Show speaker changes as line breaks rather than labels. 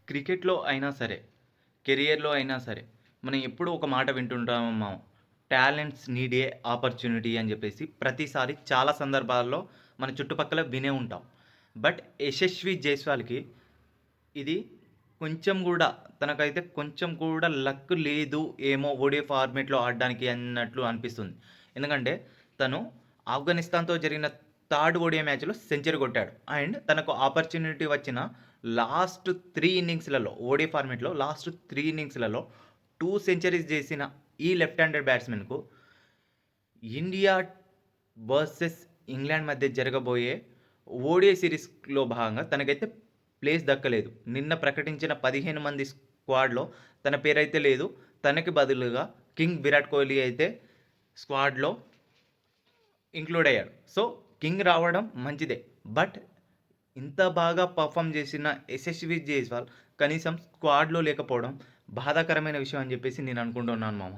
క్రికెట్‌లో అయినా సరే, కెరియర్‌లో అయినా సరే, మనం ఎప్పుడూ ఒక మాట వింటుంటాము మనం. టాలెంట్స్ నీడ్ ఏ ఆపర్చునిటీ అని జెప్పేసి ప్రతిసారి చాలా సందర్భాల్లో మన చుట్టుపక్కల వినే ఉంటాం. బట్ యశస్వి జైస్వాల్‌కి ఇది కొంచెం గూడా తనకైతే కొంచెం కూడా లక్ లేదు ఏమో ఓడిఐ ఫార్మాట్‌లో ఆడడానికి అన్నట్లు అనిపిస్తుంది. ఎందుకంటే తను ఆఫ్ఘనిస్తాన్‌తో జరిగిన థర్డ్ ఓడిఐ మ్యాచ్‌లో సెంచరీ కొట్టాడు. అండ్ తనకు ఆపర్చునిటీ వచ్చిన లాస్ట్ 3 ఇన్నింగ్స్‌లలో ఓడిఐ ఫార్మాట్‌లో లాస్ట్ 3 ఇన్నింగ్స్‌లలో 2 సెంచరీస్ చేసిన ఈ లెఫ్ట్ హ్యాండెడ్ బ్యాట్స్‌మెన్‌కు ఇండియా వర్సెస్ ఇంగ్లాండ్ మధ్య జరగబోయే ఓడిఐ సిరీస్‌లో భాగంగా తనకైతే ప్లేస్ దక్కలేదు. నిన్న ప్రకటించిన 15 మంది స్క్వాడ్‌లో తన పేరైతే లేదు. తనకి బదులుగా కింగ్ విరాట్ కోహ్లీ అయితే స్క్వాడ్‌లో ఇంక్లూడ్ అయ్యాడు. సో, కింగ్ రావడం మంచిదే. బట్ ఇంత బాగా పర్ఫార్మ్ చేసిన యశస్వి జైస్వాల్ కనీసం స్క్వాడ్‌లో లేకపోవడం బాధాకరమైన విషయం అని చెప్పేసి నేను అనుకుంటున్నాను మామ.